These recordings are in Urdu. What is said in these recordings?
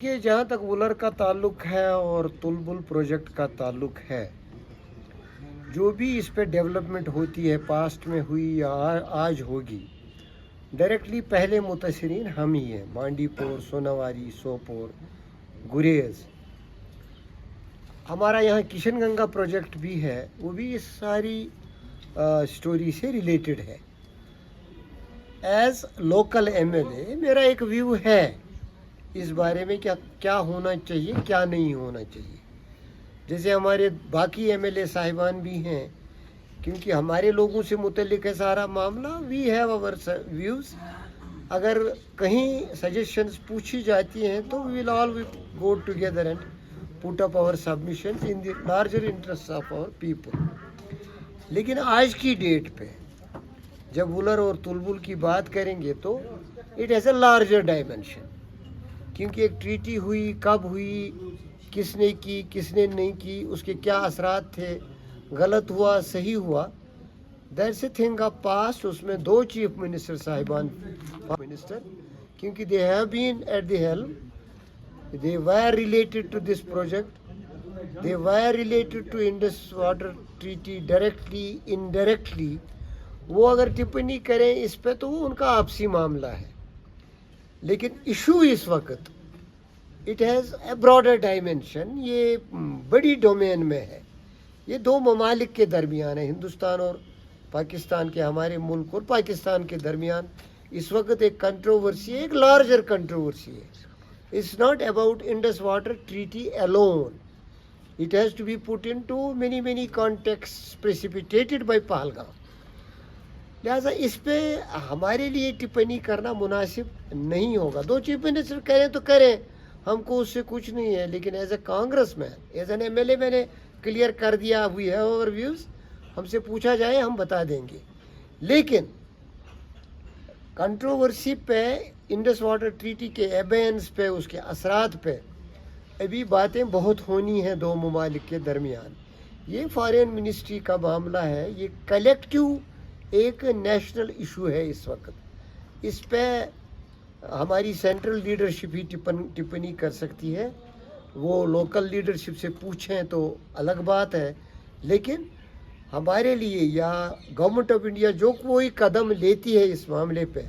کہ جہاں تک وولر کا تعلق ہے اور تلبل پروجیکٹ کا تعلق ہے، جو بھی اس پہ ڈیولپمنٹ ہوتی ہے پاسٹ میں ہوئی یا آج ہوگی، ڈائریکٹلی پہلے متاثرین ہم ہی ہیں۔ بانڈی پور، سوناواری، سوپور، گریز، ہمارا یہاں کشن گنگا پروجیکٹ بھی ہے، وہ بھی اس ساری سٹوری سے ریلیٹڈ ہے۔ As local M L A میرا ایک ویو ہے اس بارے میں کیا ہونا چاہیے، کیا نہیں ہونا چاہیے۔ جیسے ہمارے باقی ایم ایل اے صاحبان بھی ہیں، کیونکہ ہمارے لوگوں سے متعلق ہے سارا معاملہ، وی ہیو اوور ویوز۔ اگر کہیں سجیشنز پوچھی جاتی ہیں تو we will all go together and put up our submissions in the larger interest of our people. لیکن آج کی ڈیٹ پہ جب وولر اور تلبل کی بات کریں گے تو it has a larger dimension, کیونکہ ایک ٹریٹی ہوئی، کب ہوئی، کس نے کی، کس نے نہیں کی، اس کے کیا اثرات تھے، غلط ہوا، صحیح ہوا، that's a thing of past. اس میں دو چیف منسٹر صاحبان کیونکہ they have been at the helm, they were related to this project, they were related to Indus water treaty directly indirectly. وہ اگر ٹپنی کریں اس پہ تو وہ ان کا آپسی معاملہ ہے، لیکن ایشو اس وقت it has a broader dimension, یہ بڑی ڈومین میں ہے، یہ دو ممالک کے درمیان ہے، ہندوستان اور پاکستان کے، ہمارے ملک اور پاکستان کے درمیان اس وقت ایک کنٹروورسی ہے، ایک لارجر کنٹروورسی ہے۔ It's not about Indus water treaty alone. It has to be put into many contexts precipitated by Pahalgam. لہٰذا اس پہ ہمارے لیے ٹپنی کرنا مناسب نہیں ہوگا۔ دو چیف منسٹر کریں تو کریں، ہم کو اس سے کچھ نہیں ہے، لیکن as a Congress man, as an M L A میں نے کلیئر کر دیا ہوئی ہے اوور ویوز، ہم سے پوچھا جائے ہم بتا دیں گے۔ لیکن کنٹروورسی پہ، انڈس واٹر ٹریٹی کے ایبینس پہ، اس کے اثرات پہ ابھی باتیں بہت ہونی ہیں دو ممالک کے درمیان۔ یہ فارن منسٹری کا معاملہ ہے، یہ کلیکٹیو ایک نیشنل ایشو ہے اس وقت۔ اس پہ ہماری سینٹرل لیڈرشپ ہی ٹپنی کر سکتی ہے، وہ لوکل لیڈرشپ سے پوچھیں تو الگ بات ہے، لیکن ہمارے لیے یا گورنمنٹ آف انڈیا جو کوئی قدم لیتی ہے اس معاملے پہ،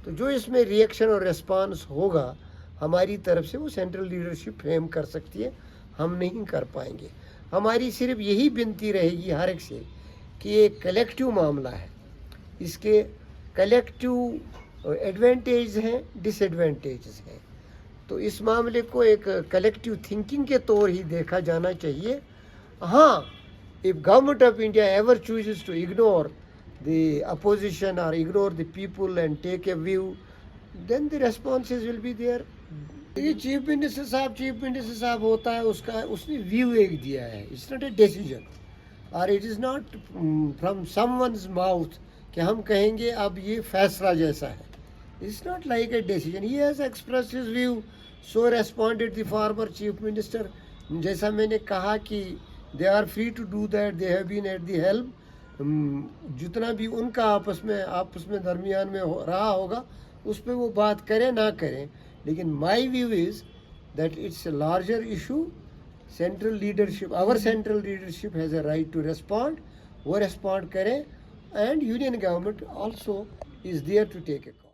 تو جو اس میں ری ایکشن اور ریسپانس ہوگا ہماری طرف سے، وہ سینٹرل لیڈرشپ فریم کر سکتی ہے، ہم نہیں کر پائیں گے۔ ہماری صرف یہی بنتی رہے گی ہر ایک سے کہ یہ کلیکٹیو معاملہ ہے، اس کے کلیکٹیو ایڈوانٹیج ہیں، ڈس ایڈوانٹیجز ہیں، تو اس معاملے کو ایک کلیکٹیو تھنکنگ کے طور ہی دیکھا جانا چاہیے۔ ہاں، if government of India ever chooses to ignore the opposition or ignore the people and take a view, then the responses will be there. یہ چیف منسٹر صاحب ہوتا ہے، اس نے ویو ایک دیا ہے، اٹس ناٹ اے ڈیسیجن، اور it is not from some one's mouth کہ ہم کہیں گے اب یہ فیصلہ جیسا ہے۔ It's not like a decision, he has expressed his view, so responded the former chief minister. جیسا میں نے کہا کہ they are free to do that, they have been at the helm, جتنا بھی ان کا آپس میں درمیان میں رہا ہوگا اس پہ وہ بات کریں نہ کریں، لیکن my view is that it's a larger issue. Central leadership, our central leadership has a right to respond, وہ ریسپونڈ کریں، and union government also is there to take a call.